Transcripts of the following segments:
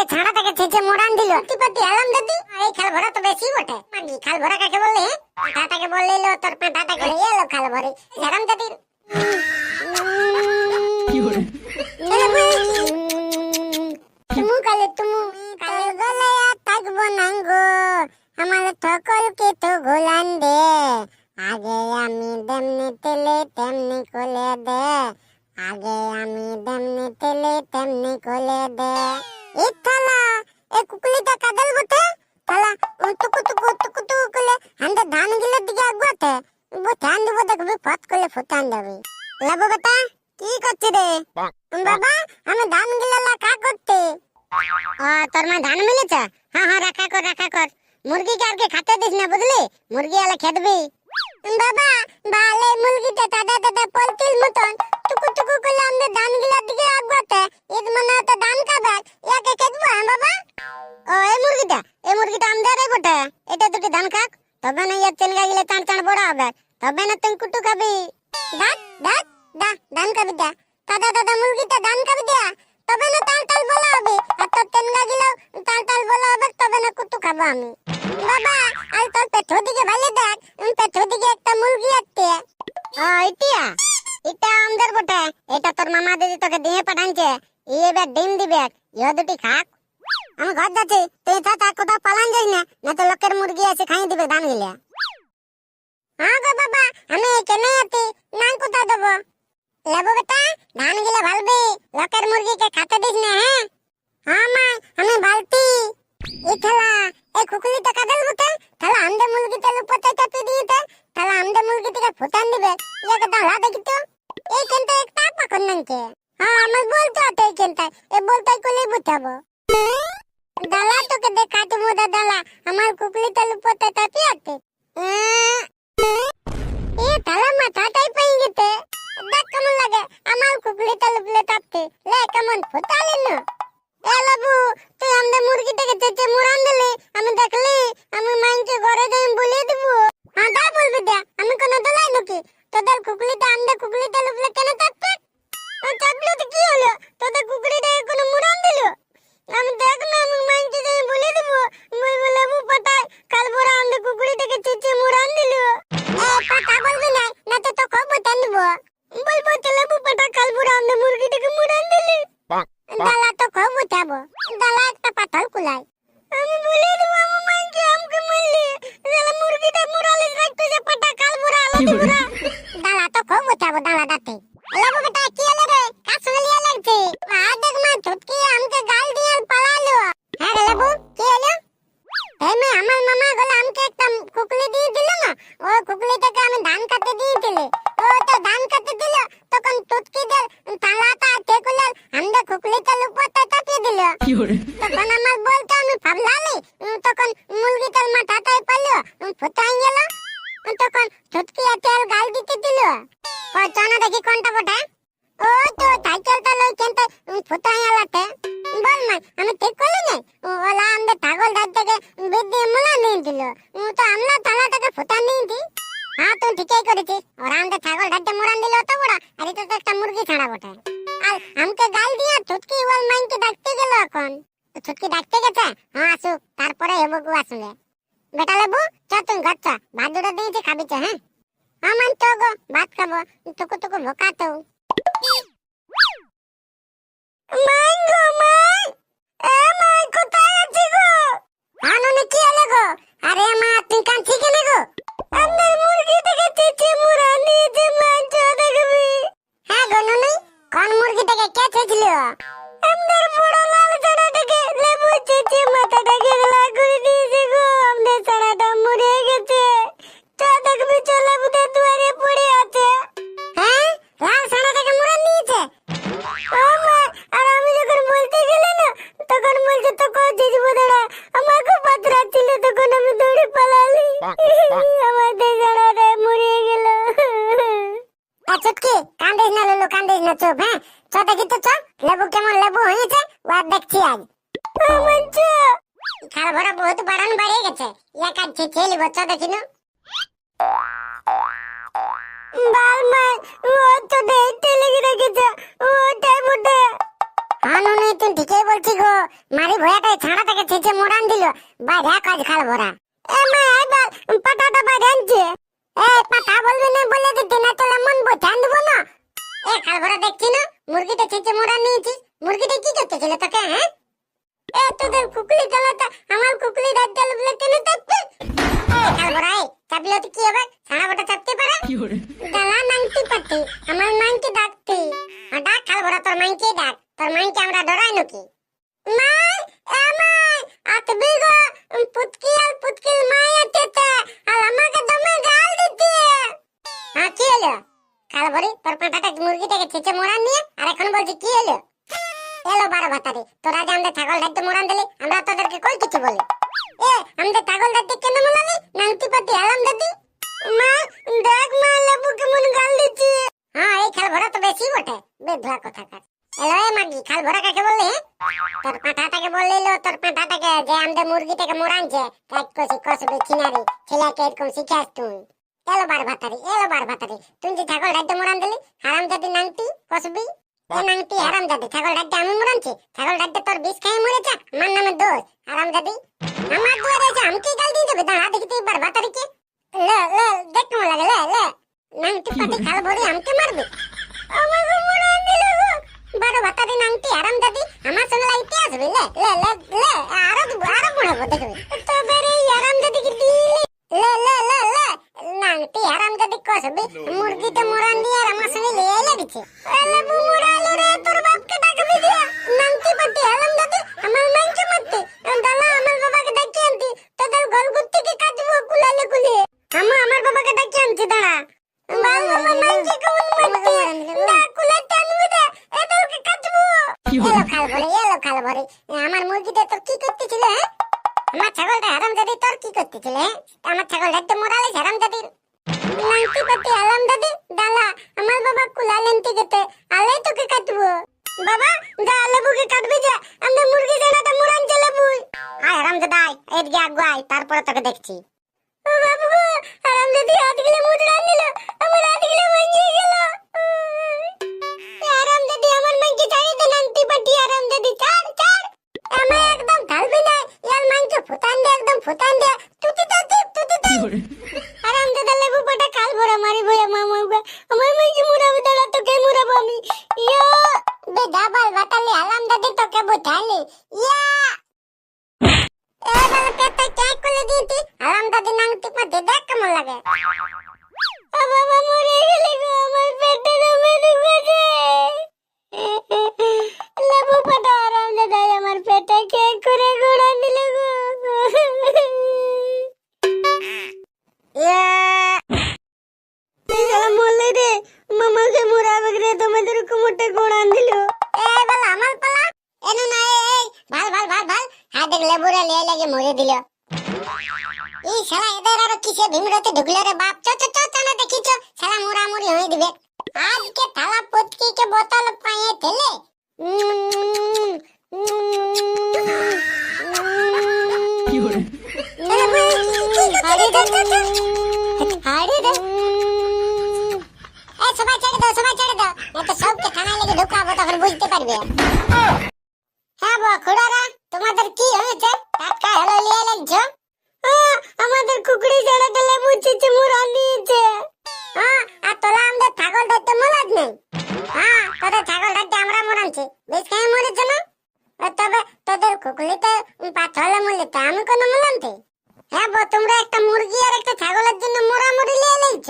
ছাড়াটাকে চেঁচে মোড়ান দিল টিপাতি আলাম দাদি এই খাল ভরা তো বেশি বটে মানে খাল ভরা কাকে বললে পাটাটাকে বললে তোর পাটাটাকে এলো খাল ভরে আলাম দাদি কি হরে তুমি কালে গলে থাকবো নাঙ্গো আমার সকলকে তো গোলান দে আগে আমি দেমনি তেলে তেমনি কোলে দে আগে আমি দেমনি তেলে তেমনি কোলে দে এই থালা এই কুকুলিটা কাদল বটে থালা টুকু টুকু টুকু টুকু করে হান্দে ধান গিলে দিকে আগবাতে ধান দিব দেখবি ফট করে ফুটান দেবে লাবো বেটা কি করছিস রে বাবা আমি ধান গিলা কা করতে তোর মা ধান মিলেছে হ্যাঁ রাখা কর মুরগি কে খাতে দিস না বুঝলি মুরগি আলা খেদবি বাবা বালে মুরগিটা দাদা পলতিল মতন টুকু টুকু করে আমরা ধান গিলা দিকে আগবাতে ঈদ মনে তো ধান খাবে একে খেদবো হ্যাঁ বাবা এই মুরগিটা আমাদের বটে এটা দুটি ধান খাক তবে না ইয়ার চেনগা গিলে টান বড় হবে তবে না তুই কুটু খাবি ধান খাবি দাদা মুরগিটা ধান খাবি দেয়া তবে না টাল বলা হবে আর তোর চেনগা গিলে টাল বলা হবে তবে না কুটু খাবো আমি বাবা আর তোর পেট্রো দিকে ভালো দেখ পেট্রো দিকে একটা মুরগি আছে এটা আমাদের বটে এটা তোর মামা দিদি তোকে দিয়ে পাঠানছে এবার ডিম দিবে ইয়া দুটি খাক আমি ঘর যাচ্ছি তুই থাক কোথাও পালান যাই না তো লোকের মুরগি আছে খাই দিবে ধান গিলে হ্যাঁ গো বাবা আমি কেনে আছি নাম কোথায় দেবো লেবো বেটা ধান গিলে ভালবি লোকের মুরগিকে খাতে দিস না হ্যাঁ মা আমি ভালতি এই থালা এই কুকুলিটা কাদল বটে থালা আমদে মুরগিটা লুপতে চাপি দিতে থালা আমদে মুরগিটাকে ফুটান দিবে ইয়াকে দাঁড়া দেখি তো এই কেনটা একটা পাকন নাকি হ্যাঁ আমি বলতে আতে এই কেনটা এই বলতে কইলে বুঝাবো দালা তোকে দেখাতে মোদা দালা আমার কুকুলিটা লুপতে চাপি আতে এ থালা মাথাটাই পেয়ে গেছে দেখ কেমন লাগে আমার কুকুলিটা লুপলে চাপতে লে কেমন ফুটালি না এ লাবু তুই আমাদের মুরগিটাকে চেঁচে মুরান দিলি আমি দেখলি আমি মাইনকে ঘরে যাই বলে দিব হ্যাঁ তাই বলবি দে আমি কোনো দলাই নাকি তোদের কুকুলিটা আমাদের কুকুলিটা লুপলে কেন চাপতে চাপলে তো কি হলো তোদের কুকুলিটাকে কোনো মুরান দিল আমি দেখ না আমি মাইনকে যাই বলে দিব বলবো লাবু পাতায় কাল বড় আমাদের কুকুলিটাকে চেঁচে মুরান দিল পাতা বলবি না তো তো খবর বতান দিব বলবো তো লাবু পাতা কাল বড় আমাদের মুরগিটাকে মুরান দিলি দালা তো খুব উঠাবো দালা একটা পাথর কুলাই আমি বলে দেব আমার মাইকে আমকে মারলি দালা মুরগিটা মুরালে রাখতে যে পাটা কাল বুড়া আলো বুড়া দালা তো খুব উঠাবো দালা দাতে লাবু বেটা কি হলো রে কাছুলিয়া লাগছে দেখ মা ছুটকি আমকে গাল দিয়ে পালালো হ্যাঁ রে লাবু কি হলো মে আমার মামা গলা আমকে একটা কুকুলি দিয়ে দিল না ও কুকুলিটাকে আমি ধান কাটতে দিয়েছিলে ও তো ধান কাটতে দিল তখন টুটকি দে তালাটা টেকুলার আমরা কুকুলিটা লুপতে চাপিয়ে দিল তখন আমার বলতে আমি ভাবলালি তখন মুরগিটার মাথাটাই পারলো ফুটাই গেল তখন টুটকি তেল গাল দিতে দিল ও চনা দেখি কোনটা বটে ও তো সাইকেলটা লই কেনতে ফুটাই গেলাতে বল মা আমি ঠিক করলি না ওলা আমাদের ছাগল ধার থেকে বেদিয়ে মোলা নিয়ে দিল তো আমরা তালাটাকে ফুটান নিয়ে দিই হ্যাঁ তুই ঠিকই করেছিস ওরা আমাদের ছাগল ধারতে মোড়ান দিল অত বড় আর এটা তো একটা মুরগি ছাড়া বটে আর আমাকে গাল দিয়ে ছুটকি ওয়াল মাইনকে ডাকতে গেল এখন ছুটকি ডাকতে গেছে হ্যাঁ আসুক তারপরে এবগু আসলে বেটা লেবু চ তুই ঘর চ ভাত দুটো দিয়েছি খাবি চ হ্যাঁ আমার তো গো ভাত খাবো টুকু টুকু ভোকা তো মাইন গো মাই মাই কোথায় আছি গো আননে কি হলো গো আরে মা তুই কাঁদছি কেন গো আমার মুরগিটাকে চেঁচে মুরা নিয়েছে মাছ দেখবি হ্যাঁ গো নুনি কোন মুরগিটাকে কে চেঁচল আমাদের বড় লাল ছানাটাকে লেবু চেঁচে মাথাটাকে গলা করে দিয়েছে গো আমাদের ছানাটা মরে গেছে তা দেখবি চলে বুদের দুয়ারে পড়ে আছে হ্যাঁ লাল ছানাটাকে মুরা নিয়েছে আর আমি যখন বলতে গেলে না তখন বলছে তো কোচিস বুদড়া আমাকে পাত্রা ছিল তখন আমি দৌড়ে পালালি আমাদের জানাটা মরে গেল চুটকি কান্দিস না লুলু কান্দিস না চুপ হ্যাঁ চ দেখি তো চ লেবু কেমন লেবু হয়েছে ওয়ার দেখছি আজ আমার চ খাল ভরা বহুত বাড়ান বাড়িয়ে গেছে ইয়া কাটছে ছেলে বচ্চা দেখি না বাল মাই ও তো দেখতে লেগে রেখেছে ওটাই বুটে আনু নেই তুই ঠিকই বলছি গো মারি ভয়াটাই ছাড়াটাকে ছেঁচে মোড়ান দিল বাইরে কাজ খাল ভরা এ মা এবার পাটাটা বাইরে আনছে এ পাটা বলবি না বলে দিতে না তোলা মন বোঝান দেবো না এ খাল ভরা দেখছি না মুরগিটা ছেঁচে মোড়ান নিয়েছিস মুরগিটা কি করতেছিল তোকে হ্যাঁ এ তোদের কুকুলি চালাতা আমার কুকুলি রাত চালু বলে কেন চাপবে খাল ভরা এ চাপলে তো কি হবে ছানা বটা চাপতে পারে দালা নাংটি পাতি আমার মাইকে ডাকতি ডাক খাল ভরা তোর মাইকে ডাক তোর মাইকে আমরা ডরাই নাকি মাই আমাই আতবি গো পুতকিল মাই আতেতে আর আমাকে দমে গাল দিতে হ্যাঁ কি হলো খাল ভরি তোর পাটাটা মুরগিটাকে ছেঁচে মোড়ান নিয়ে আর এখন বলছি কি হলো এলো 12 ভাতারি তোরা যে আমাদের ছাগল ঢাকতে মোড়ান দিলি আমরা তোদেরকে কই কিছু বলি এ আমাদের ছাগল ঢাকতে কেন মোড়ালি নাংটি পাতি আলাম দাদি মা দেখ মা লেবু কেমন গাল দিচ্ছে হ্যাঁ এই খাল ভরা তো বেশি বটে বেধলা কথাকার এলো এ মাগি খাল ভরা কাকে বললি তোর পাটাটাকে বললিলো তোর পাটাটাকে যে আমাদের মুরগিটাকে মোড়ানছে কাট কষবি চিনারি ছেলেকে এরকম শিখাস তুই এলো 12 ভাতারি তুই যে ছাগল ঢাকতে মোড়ান দিলি হারাম জাতি নাংটি কষবি এ নাংটি হারাম জাতি ছাগল ঢাকতে আমি মোড়ানছি ছাগল ঢাকতে তোর বিষ খাই মরেছে আমার নামে দোষ হারাম জাতি আমার দুয়ারে এসে আমাকে গাল দিয়ে দেবে দাঁড়া দেখি তুই 12 ভাতারিকে লে দেখ কেমন লাগে লে নাংটি পাটি খাল ভরি আমাকে মারবে আমাকে মোড়ান দিল গো 12 ভাতারি নাংটি হারাম জাতি আমার সঙ্গে লাগতে আসবে লে আরো পড়াবো দেখবি তোদের এই হারাম জাতি কি দিলি লে নাংটি হারাম জাতি কষবি মুরগিতে মোড়ান দিয়ে আর আমার সঙ্গে লিয়ে লাগিছে লেবু মোড়ালো রে তোর বাপকে ডাকবি দিয়া নাংটি পাটি হারাম জাতি আমার মাইকে মারতে দালা আমার বাবাকে ডাকি আনতি তোদের গলগুত থেকে কাটবো কুলালে কুলিয়ে আমার বাবাকে ডাকি আনছি দাঁড়া বাবা মাইকে কোন মারতে না কুলাতে আনবি দে এদেরকে কাটবো এলো খাল ভরে আমার মুরগিটা তোর কি করতেছিল হ্যাঁ আমার ছাগলটা হারাম জাতি তোর কি করতেছিল হ্যাঁ আমার ছাগল ঢাকতে মোড়ালে হারাম জাতির নাংটি পাতি হারাম জাতি দালা আমার বাবা কুলালেন থেকে আলে তোকে কাটবো বাবা দা লেবুকে কাটবি যে আমরা মুরগি জানাটা মোড়ান চলে বুই আয় হারাম জাদাই এদিকে আগুয়াই তারপরে তোকে দেখছি ও বাবু হারাম জাতি হাত গিলে মুড়ান দিল আমার হাত গিলে ভাঙিয়ে গেল হারাম জাতি আমার মাইকে ছাড়ি দে নাংটি পাটি হারাম জাতি ছাড় আমি একদম ঢালবি না ইয়ার মাইকে ফুটান দে তুতি হারাম জাদা লেবু পাটা কাল ভরা মারি ভয়া মামা আমার মাইকে মুড়াবে দাঁড়া তোকে মুড়াবো আমি ইয়া বে ডাবল বাতালি হারাম জাতি তোকে বুঝাইলি ইয়া এবারে পেটে কেক করে দিতি হারাম জাতি নাংটি পাটি দেখ কেমন লাগে বাবা মরে গেলে গো আমার পেটে দমে ঢুকেছে লেবু পাটা হারাম জাদা আমার পেটে কেক করে গুড়া দিল গো মরলে রে মামাকে মুড়াবে রে তোমাদের কুমোটে গোড়ান দিল এ বালা আমার পালা এনো না এই ভাল হাত দেখ লেবুরে লিয়ে লাগে মরে দিল এই শালা এদের আর কিসে ভিমরতে ঢুকলে রে বাপ চ না দেখিছো শালা মুড়ামুড়ি হয়ে দিবে আজকে থালা পটকি কে বোতল পায়ে তেলে কি হরে সবাই ছেড়ে দাও এত সবকে থানায় লেগে ঢুকাবো তখন বুঝতে পারবে হ্যাঁ খুড়ারা তোমাদের কি হয়েছে টাটকা হলো লিয়ে লাগছো আমাদের কুকুরি জানাটা লেবু চিচে মুড়ান দিয়েছে আর তোলা আমাদের ছাগল ধরতে মোলাদ নেই তোদের ছাগল ধরতে আমরা মোড়ানছি বেশ খেয়ে মরেছে না তবে তোদের কুকুরিতে পাথলে মরলিতে আমি কোনো মোলানতে হ্যাঁ তোমরা একটা মুরগি আর একটা ছাগলের জন্য মোড়ামুড়ি লিয়ে লাগছ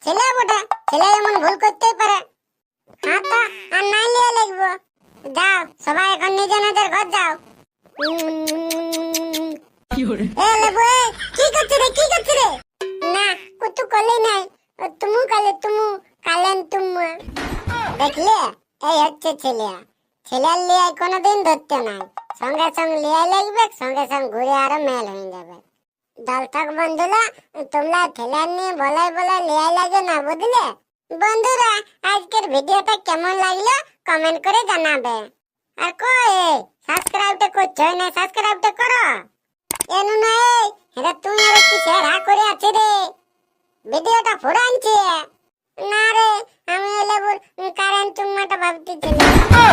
ছেলে বটে ছেলে এমন ভুল করতেই পারে হ্যাঁ তো আর নাই লিয়ে লাগবো যাও সবাই এখন নিজেদের ঘর যাও কি করছিস রে না কুতু কলে নাই তুমু কালেন দেখলে এই হচ্ছে ছেলের লিয়ে কোনোদিন ধরতে নাই সঙ্গে লিয়ে লাগবে সঙ্গে ঘুরে আরো মেল হয়ে যাবে দর্শক বন্ধুরা তোমরা ছেলের নিয়ে বলাই লিয়ে লাগে না বুঝলে বন্ধুরা আজকের ভিডিওটা কেমন লাগলো কমেন্ট করে জানাবে আর কই সাবস্ক্রাইবটা করছো না সাবস্ক্রাইবটা করো এনু নাই এটা তুই আর কি শেয়ার করে আছে রে ভিডিওটা ফুরানছে না রে আমি লেবুর কারেন্ট চুম্মাটা ভাবতেছিলাম